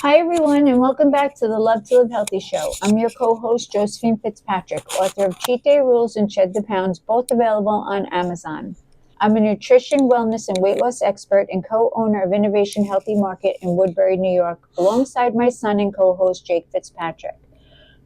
Hi, everyone, and welcome back to the Love to Live Healthy show. I'm your co-host, Josephine Fitzpatrick, author of Cheat Day Rules and Shed the Pounds, both available on Amazon. I'm a nutrition, wellness, and weight loss expert and co-owner of Innovation Healthy Market in Woodbury, New York, alongside my son and co-host, Jake Fitzpatrick.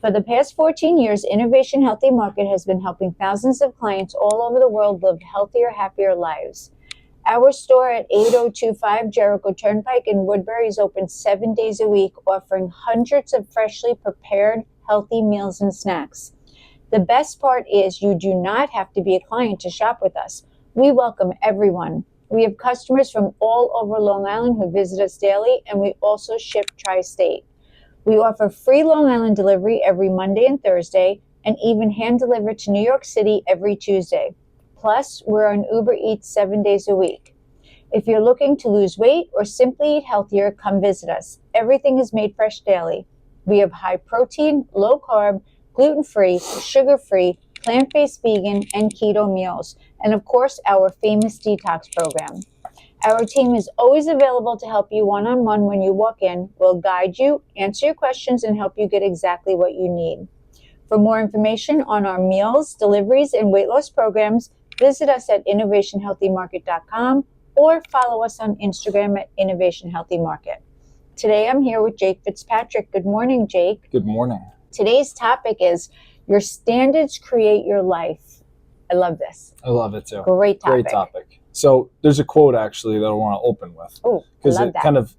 For the past 14 years, Innovation Healthy Market has been helping thousands of clients all over the world live healthier, happier lives. Our store at 8025 Jericho Turnpike in Woodbury is open 7 days a week, offering hundreds of freshly prepared, healthy meals and snacks. The best part is you do not have to be a client to shop with us. We welcome everyone. We have customers from all over Long Island who visit us daily, and we also ship tri-state. We offer free Long Island delivery every Monday and Thursday, and even hand deliver to New York City every Tuesday. Plus, we're on Uber Eats 7 days a week. If you're looking to lose weight or simply eat healthier, come visit us. Everything is made fresh daily. We have high protein, low carb, gluten-free, sugar-free, plant-based vegan, and keto meals. And of course, our famous detox program. Our team is always available to help you one-on-one when you walk in. We'll guide you, answer your questions, and help you get exactly what you need. For more information on our meals, deliveries, and weight loss programs, visit us at innovationhealthymarket.com or follow us on Instagram at Innovation Healthy Market. Today I'm here with Jake Fitzpatrick. Good morning, Jake. Good morning. Today's topic is your standards create your life. I love this. I love it too. Great topic. Great topic. So there's a quote actually that I want to open with. Oh, I love that.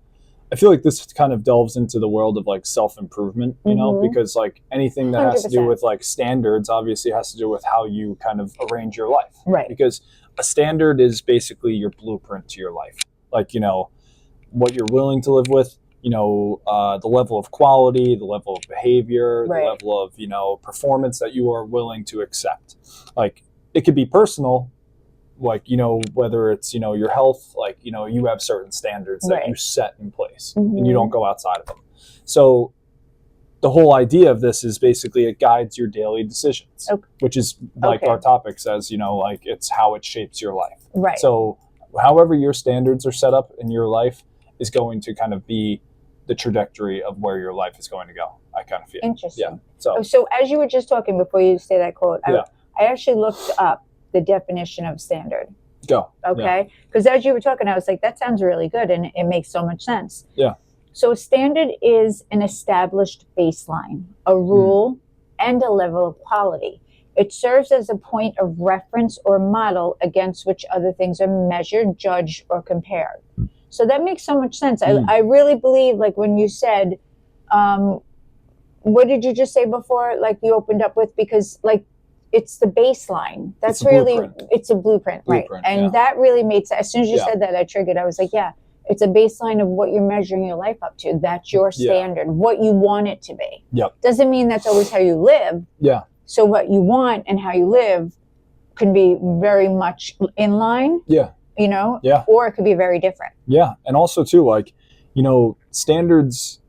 I feel like this kind of delves into the world of like self-improvement, you know, because like anything that has to do 100%. with like standards obviously has to do with how you kind of arrange your life. Right. Because a standard is basically your blueprint to your life. Like, you know, what you're willing to live with, you know, the level of quality, the level of behavior, Right. the level of, you know, performance that you are willing to accept. Like it could be personal, like, you know, whether it's, you know, your health, like, you know, you have certain standards that Right. you set in place and you don't go outside of them. So the whole idea of this is basically it guides your daily decisions, which is like our topic says, you know, like it's how it shapes your life. Right. So however your standards are set up in your life is going to kind of be the trajectory of where your life is going to go. I kind of feel. Interesting. Yeah. So as you were just talking before you say that quote, I actually looked up the definition of standard. Go. Okay. Because as you were talking, I was like, that sounds really good. And it makes so much sense. Yeah. So a standard is an established baseline, a rule, and a level of quality. It serves as a point of reference or model against which other things are measured, judged, or compared. So that makes so much sense. I really believe, like when you said, what did you just say before? Like you opened up with, because like, it's the baseline. That's it's a blueprint, right? And that really made sense. As soon as you said that, I triggered. I was like, yeah, it's a baseline of what you're measuring your life up to. That's your standard, what you want it to be. Yep. Doesn't mean that's always how you live. Yeah. So what you want and how you live can be very much in line. Yeah. You know? Yeah. Or it could be very different. Yeah. And also too, like, you know, standards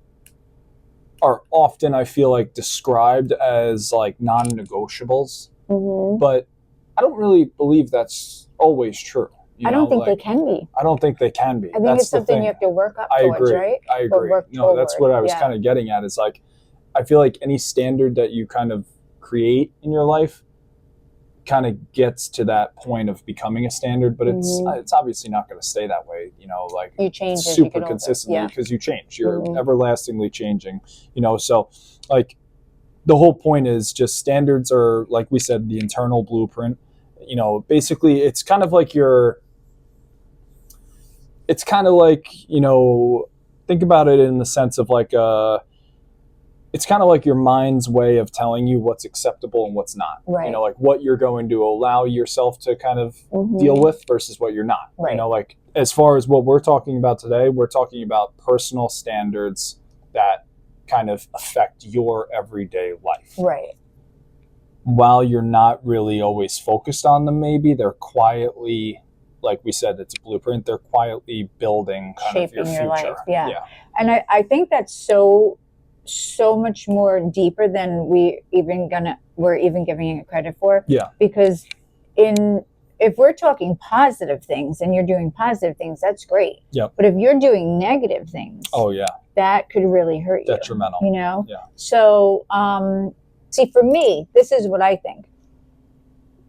are often, I feel like, described as like non-negotiables, but I don't really believe that's always true. I don't think they can be. I don't think they can be. I think it's something you have to work up towards, right? I agree. No, that's what I was kind of getting at, is like, I feel like any standard that you kind of create in your life kind of gets to that point of becoming a standard, but it's obviously not going to stay that way, you know, like you change super consistently because you change. You're everlastingly changing, you know, so like the whole point is just standards are, like we said, the internal blueprint. You know, basically it's kind of like you know, think about it in the sense of like it's kind of like your mind's way of telling you what's acceptable and what's not. Right. You know, like what you're going to allow yourself to kind of deal with versus what you're not. Right. You know, like as far as what we're talking about today, we're talking about personal standards that kind of affect your everyday life. Right. While you're not really always focused on them, maybe they're quietly, like we said, it's a blueprint. They're quietly building kind of your future. Life. Yeah. And I think that's so much more deeper than we're even giving it credit for. Yeah. Because in if we're talking positive things and you're doing positive things, that's great. Yep. But if you're doing negative things, oh yeah, that could really hurt you. detrimental. You know? Yeah. So, see, for me, this is what I think.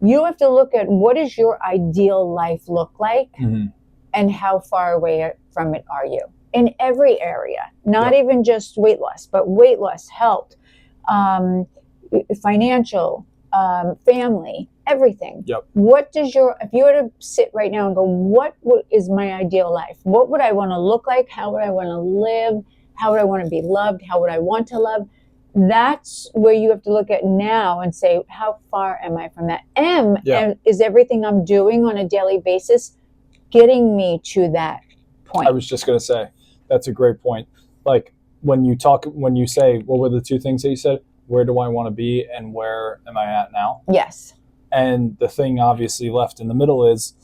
You have to look at what does your ideal life look like, and how far away from it are you in every area, not even just weight loss, but weight loss, health, financial, family, everything. Yep. What does if you were to sit right now and go, what is my ideal life? What would I want to look like? How would I want to live? How would I want to be loved? How would I want to love? That's where you have to look at now and say, how far am I from that? And is everything I'm doing on a daily basis getting me to that point? I was just going to say, that's a great point. Like when you say, what were the two things that you said? Where do I want to be and where am I at now? Yes. And the thing obviously left in the middle is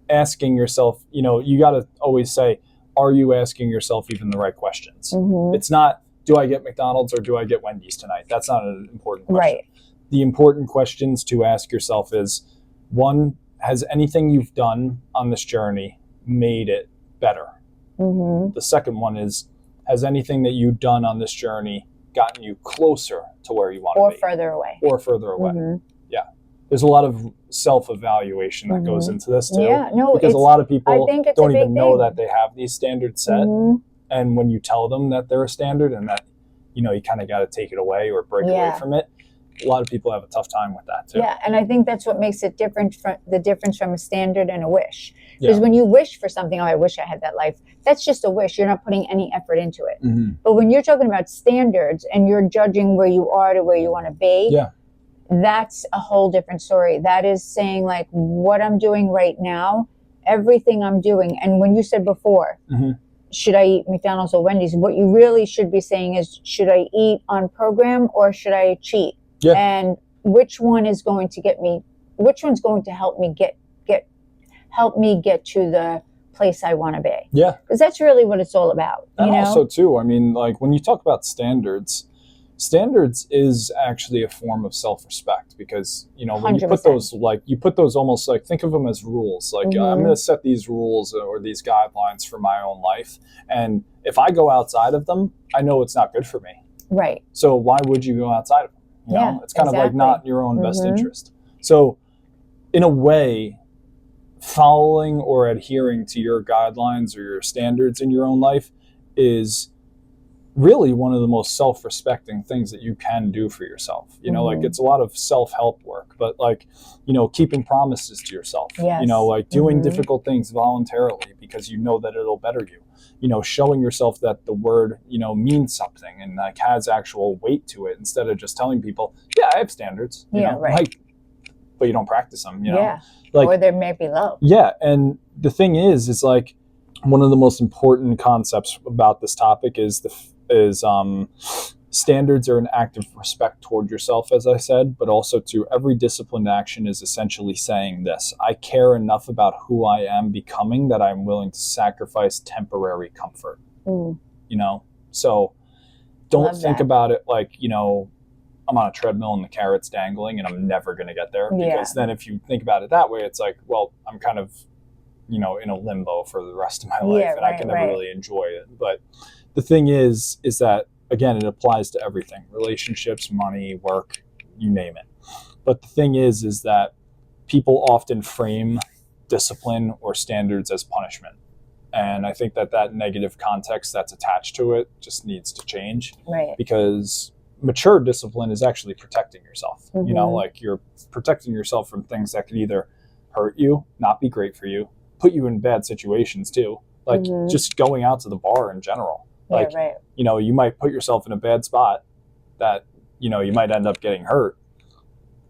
asking yourself, you got to always say, are you asking yourself even the right questions? It's not, do I get McDonald's or do I get Wendy's tonight? That's not an important question. Right. The important questions to ask yourself is, one, has anything you've done on this journey made it better? The second one is, has anything that you've done on this journey gotten you closer to where you want to be? Or further away. Yeah. There's a lot of self-evaluation that goes into this too. Yeah, no, because a lot of people don't even know thing. that they have these standards set. And when you tell them that they're a standard and that, you kind of got to take it away or break away from it, a lot of people have a tough time with that too. Yeah, and I think that's what makes it different from the difference from a standard and a wish. Because when you wish for something, I wish I had that life, that's just a wish. You're not putting any effort into it. But when you're talking about standards and you're judging where you are to where you want to be, that's a whole different story. That is saying, like, what I'm doing right now, everything I'm doing. And when you said before, should I eat McDonald's or Wendy's? What you really should be saying is, should I eat on program or should I cheat? Yeah. And which one is going to which one's going to help me get to the place I want to be? Yeah. Because that's really what it's all about. And also too, I mean, like when you talk about standards is actually a form of self-respect, because when you put 100%. those almost like, think of them as rules, like I'm going to set these rules or these guidelines for my own life, and if I go outside of them, I know it's not good for me. Right. So why would you go outside of them? It's kind of like not in your own best interest. So in a way, following or adhering to your guidelines or your standards in your own life is really one of the most self-respecting things that you can do for yourself. Like it's a lot of self-help work, but like, keeping promises to yourself, like doing difficult things voluntarily because you know that it'll better you, showing yourself that the word, means something and like has actual weight to it, instead of just telling people, yeah, I have standards, right. But you don't practice them, or there may be low. Yeah. And the thing is like one of the most important concepts about this topic is standards are an act of respect toward yourself, as I said, but also to every disciplined action is essentially saying this: I care enough about who I am becoming that I'm willing to sacrifice temporary comfort. So don't think about it like, I'm on a treadmill and the carrot's dangling and I'm never going to get there. Because then if you think about it that way, it's like, well, I'm kind of, in a limbo for the rest of my life and I can never really enjoy it. But the thing is that, again, it applies to everything: relationships, money, work, you name it. But the thing is that people often frame discipline or standards as punishment. And I think that negative context that's attached to it just needs to change. Right. Because mature discipline is actually protecting yourself. Like you're protecting yourself from things that could either hurt you, not be great for you, put you in bad situations too. Like just going out to the bar in general. Like, you might put yourself in a bad spot that, you might end up getting hurt.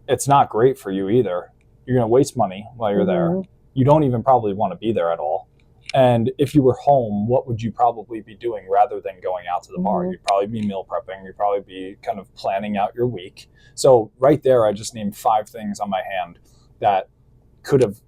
It's not great for you either. You're going to waste money while you're there. You don't even probably want to be there at all. And if you were home, what would you probably be doing rather than going out to the bar? You'd probably be meal prepping. You'd probably be kind of planning out your week. So right there, I just named 5 things on my hand that could have,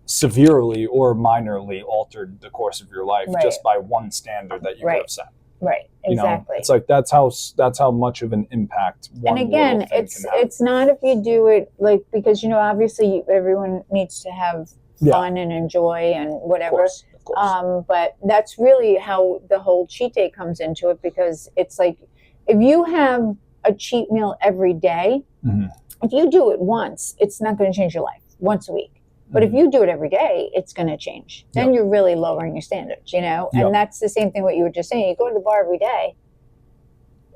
severely or minorly altered the course of your life just by one standard that you could have set. Right. You exactly. know, it's like that's how much of an impact one and again, little thing can have. it's not if you do it like, because obviously everyone needs to have fun and enjoy and whatever. Of course. But that's really how the whole cheat day comes into it, because it's like if you have a cheat meal every day, if you do it once, it's not going to change your life once a week. But if you do it every day, it's going to change. Then you're really lowering your standards, and that's the same thing what you were just saying. You go to the bar every day,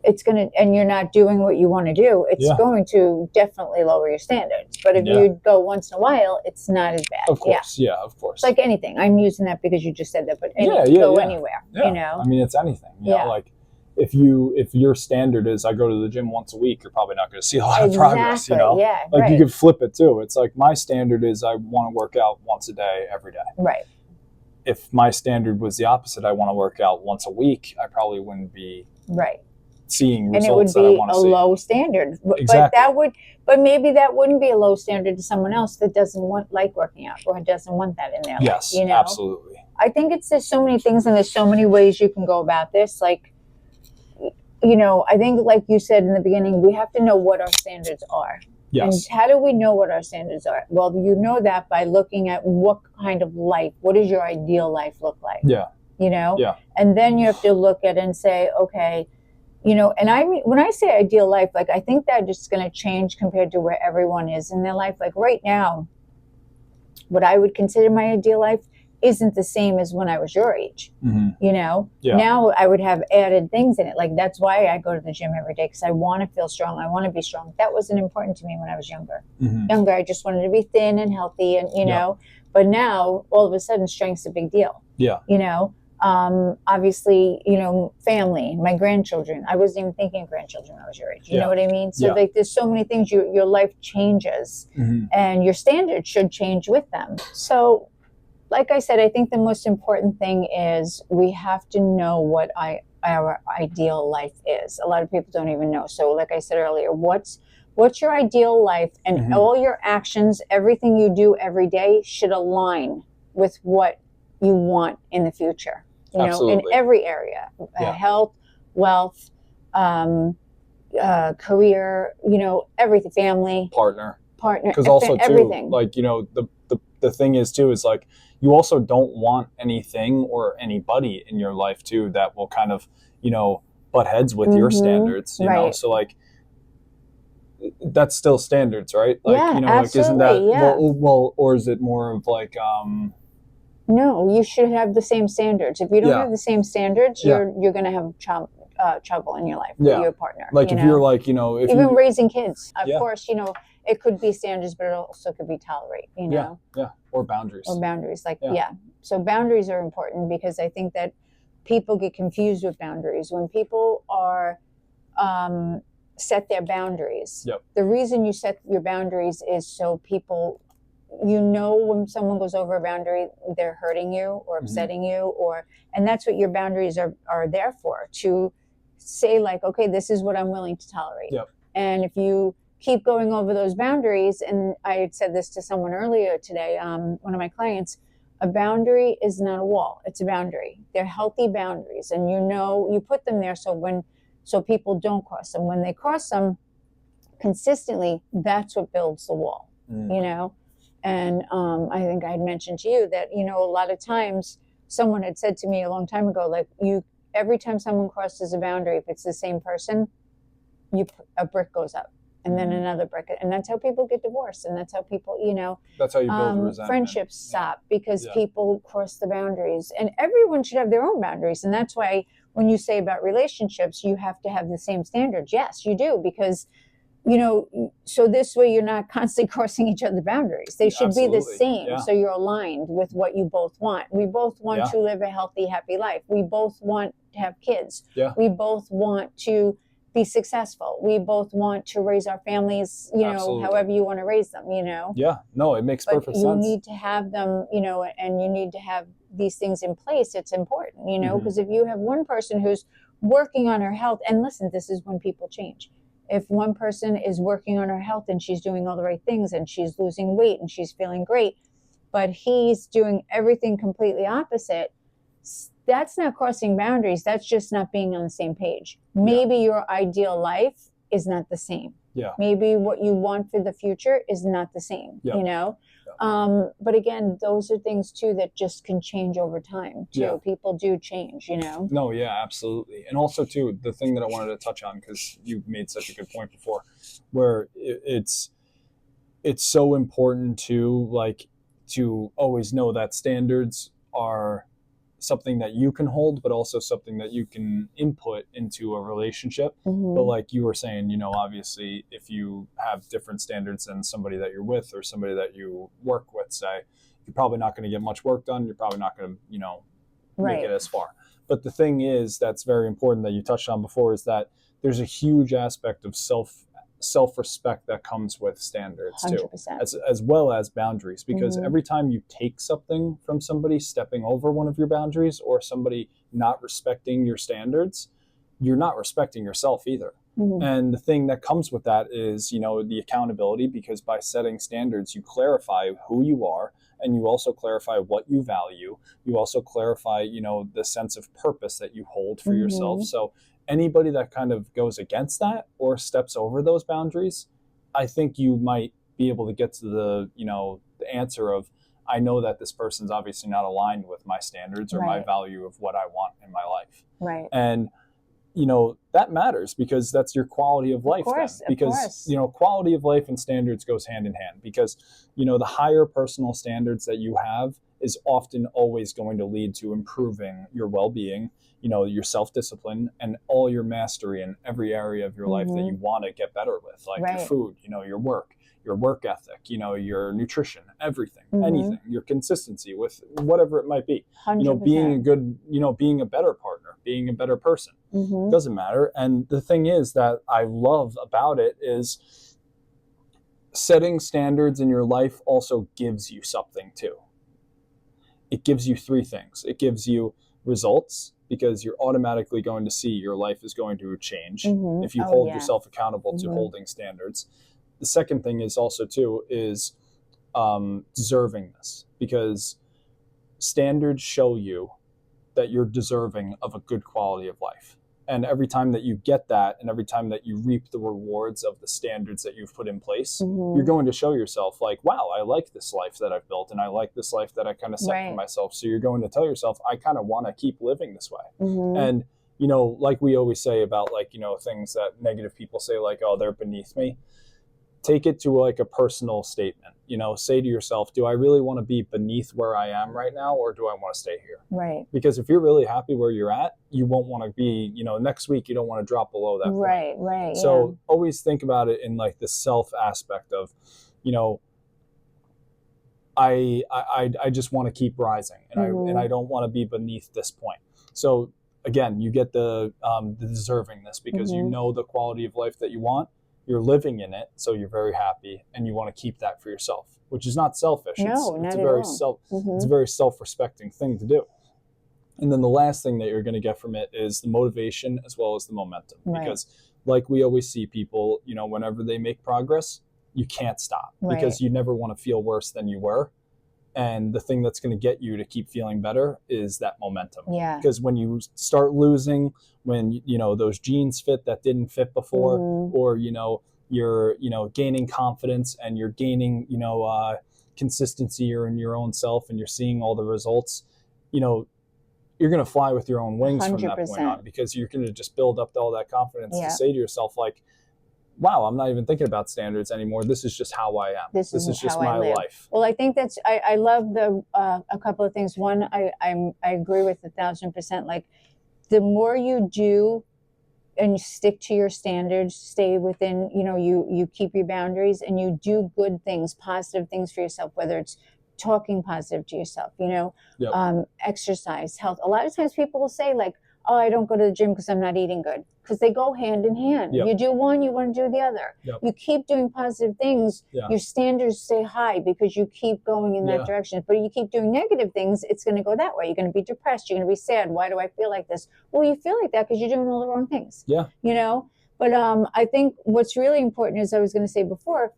it's going to, and you're not doing what you want to do, it's going to definitely lower your standards. But if you go once in a while, it's not as bad. Of course, of course. It's like anything. I'm using that because you just said that, but go anywhere, I mean, it's anything. You know, like if your standard is I go to the gym once a week, you're probably not going to see a lot of progress, you know? Yeah, like you could flip it too. It's like my standard is I want to work out once a day, every day. Right. If my standard was the opposite, I want to work out once a week, I probably wouldn't be seeing results that I want to see. And it would be a low standard. Exactly. But maybe that wouldn't be a low standard to someone else that doesn't like working out or doesn't want that in their life. Yes, absolutely. I think there's so many things and there's so many ways you can go about this. Like, I think like you said in the beginning, we have to know what our standards are. Yes. And how do we know what our standards are? Well, you know that by looking at what kind of life, what does your ideal life look like? Yeah. Yeah. And then you have to look at it and say, okay, and I mean, when I say ideal life, like I think that just going to change compared to where everyone is in their life. Like right now, what I would consider my ideal life isn't the same as when I was your age. Now I would have added things in it. Like that's why I go to the gym every day, because I want to feel strong. I want to be strong. That wasn't important to me when I was younger. I just wanted to be thin and healthy, and but now all of a sudden strength's a big deal. Obviously, family, my grandchildren. I wasn't even thinking of grandchildren when I was your age. You know what I mean? So like there's so many things, your life changes and your standards should change with them. So like I said, I think the most important thing is we have to know what our ideal life is. A lot of people don't even know. So like I said earlier, what's your ideal life, and all your actions, everything you do every day should align with what you want in the future. In every area, health, wealth, career, everything, family, partner. Because also everything. Too, like, the thing is too, is like, you also don't want anything or anybody in your life too that will kind of, butt heads with your standards, you know? So like, that's still standards, right? Like, absolutely, like, isn't that, well, or is it more of like, no, you should have the same standards. If you don't have the same standards, you're going to have trouble in your life with your partner. Like if you're like, if even raising kids, of course, it could be standards, but it also could be tolerate, or boundaries. So boundaries are important, because I think that people get confused with boundaries. When people are set their boundaries, the reason you set your boundaries is so people, when someone goes over a boundary, they're hurting you or upsetting you, and that's what your boundaries are there for, to say like, okay, this is what I'm willing to tolerate. And if you keep going over those boundaries, and I had said this to someone earlier today, one of my clients, a boundary is not a wall, it's a boundary. They're healthy boundaries, and you put them there so people don't cross them. When they cross them consistently, that's what builds the wall. And I think I had mentioned to you that, a lot of times someone had said to me a long time ago, like, every time someone crosses a boundary, if it's the same person, a brick goes up, and then another brick. And that's how people get divorced. And that's how people, that's how you build resentment. Friendships stop because people cross the boundaries. And everyone should have their own boundaries. And that's why when you say about relationships, you have to have the same standards. Yes, you do, because so this way you're not constantly crossing each other's boundaries. They should be the same. So you're aligned with what you both want. We both want to live a healthy, happy life. We both want to have kids. We both want to be successful. We both want to raise our families, however you want to raise them, No, it makes perfect sense. You need to have them, and you need to have these things in place. It's important, because if you have one person who's working on her health, and listen, this is when people change. If one person is working on her health and she's doing all the right things and she's losing weight and she's feeling great, but he's doing everything completely opposite, that's not crossing boundaries. That's just not being on the same page. Maybe your ideal life is not the same. Yeah. Maybe what you want for the future is not the same, you know? But again, those are things too that just can change over time too. Yeah. People do change, you know? No, yeah, absolutely. And also too, the thing that I wanted to touch on, because you made such a good point before, where it's so important to always know that standards are something that you can hold, but also something that you can input into a relationship. But like you were saying, you know, obviously if you have different standards than somebody that you're with or somebody that you work with, say, you're probably not going to get much work done. You're probably not going to, you know, make it as far. But the thing is, that's very important that you touched on before, is that there's a huge aspect of self-respect that comes with standards 100%. too, as well as boundaries, because every time you take something from somebody stepping over one of your boundaries or somebody not respecting your standards, you're not respecting yourself either. And the thing that comes with that is, you know, the accountability, because by setting standards, you clarify who you are, and you also clarify what you value. You also clarify, you know, the sense of purpose that you hold for yourself. So anybody that kind of goes against that or steps over those boundaries, I think you might be able to get to the, you know, the answer of, I know that this person's obviously not aligned with my standards or my value of what I want in my life. And, you know, that matters, because that's your quality of life. Because, you know, quality of life and standards goes hand in hand, because, you know, the higher personal standards that you have is often always going to lead to improving your well-being, you know, your self-discipline and all your mastery in every area of your life that you want to get better with, like your food, you know, your work ethic, you know, your nutrition, everything, anything, your consistency with whatever it might be, 100%. you know, being a good, you know, being a better partner, being a better person, doesn't matter. And the thing is that I love about it is setting standards in your life also gives you something too. It gives you three things. It gives you results, because you're automatically going to see your life is going to change if you hold yourself accountable to holding standards. The second thing is also too is deservingness, because standards show you that you're deserving of a good quality of life. And every time that you get that, and every time that you reap the rewards of the standards that you've put in place, you're going to show yourself like, wow, I like this life that I've built, and I like this life that I kind of set for myself. So you're going to tell yourself, I kind of want to keep living this way. And, you know, like we always say about, like, you know, things that negative people say, like, oh, they're beneath me. Take it to like a personal statement, you know, say to yourself, do I really want to be beneath where I am right now, or do I want to stay here? Because if you're really happy where you're at, you won't want to be, you know, next week, you don't want to drop below that point. So always think about it in like the self aspect of, you know, I just want to keep rising, and I don't want to be beneath this point. So again, you get the deservingness, because you know the quality of life that you want. You're living in it, so you're very happy, and you want to keep that for yourself, which is not selfish. It's a very self-respecting thing to do. And then the last thing that you're going to get from it is the motivation as well as the momentum. Because like we always see people, you know, whenever they make progress, you can't stop, because you never want to feel worse than you were. And the thing that's going to get you to keep feeling better is that momentum. Because when you start losing, when, you know, those jeans fit that didn't fit before, or, you know, you're, you know, gaining confidence, and you're gaining, you know, consistency in your own self, and you're seeing all the results, you know, you're going to fly with your own wings 100%. From that point on, because you're going to just build up all that confidence to say to yourself, like, wow, I'm not even thinking about standards anymore. This is just how I am. This is just my life. Well, I think that's, I love the, a couple of things. One, I agree with 1,000%. Like, the more you do and you stick to your standards, stay within, you know, you keep your boundaries, and you do good things, positive things for yourself, whether it's talking positive to yourself, you know, exercise, health. A lot of times people will say, like, oh, I don't go to the gym because I'm not eating good, because they go hand in hand. You do one, you want to do the other. You keep doing positive things, your standards stay high, because you keep going in that direction. But you keep doing negative things, it's going to go that way. You're going to be depressed. You're going to be sad. Why do I feel like this? Well, you feel like that because you're doing all the wrong things. You know? But I think what's really important, as I was going to say before,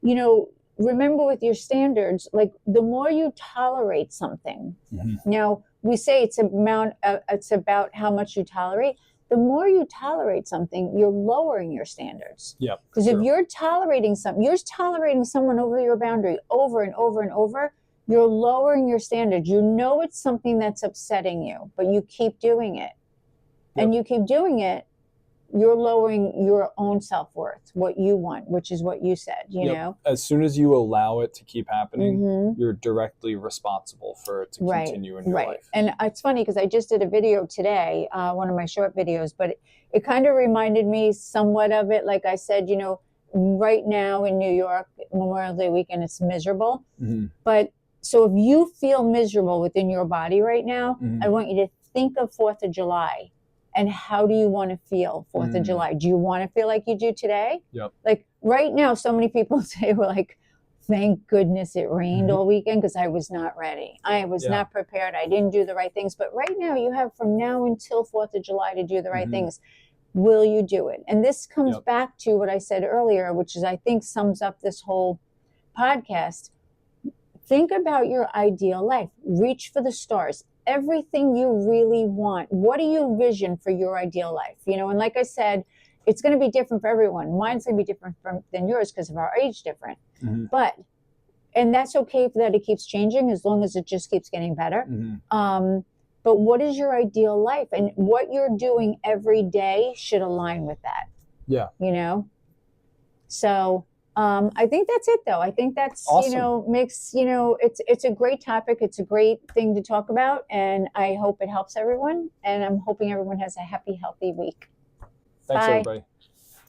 you know, remember with your standards, like, the more you tolerate something. Now, we say it's about how much you tolerate. The more you tolerate something, you're lowering your standards. Yeah. Because if you're tolerating someone over your boundary over and over and over, you're lowering your standards. You know it's something that's upsetting you, but you keep doing it. Yep. And you keep doing it, you're lowering your own self-worth, what you want, which is what you said, you know? As soon as you allow it to keep happening, Mm-hmm. you're directly responsible for it to continue in your life. And it's funny because I just did a video today, one of my short videos, but it kind of reminded me somewhat of it. Like I said, you know, right now in New York, Memorial Day weekend, it's miserable. Mm-hmm. But so if you feel miserable within your body right now, Mm-hmm. I want you to think of 4th of July. And how do you want to feel 4th of July? Do you want to feel like you do today? Yep. Like right now, so many people say, well, like, thank goodness it rained all weekend because I was not ready. I was not prepared. I didn't do the right things. But right now, you have from now until 4th of July to do the right things. Will you do it? And this comes back to what I said earlier, which is I think sums up this whole podcast. Think about your ideal life. Reach for the stars. Everything you really want. What do you vision for your ideal life? You know, and like I said, it's going to be different for everyone. Mine's going to be different than yours because of our age different. Mm-hmm. And that's okay that it keeps changing as long as it just keeps getting better. Mm-hmm. But what is your ideal life? And what you're doing every day should align with that. Yeah. You know? So I think that's it, though. I think that's, awesome. You know, makes, you know, it's a great topic. It's a great thing to talk about. And I hope it helps everyone. And I'm hoping everyone has a happy, healthy week. Thanks, Bye. everybody.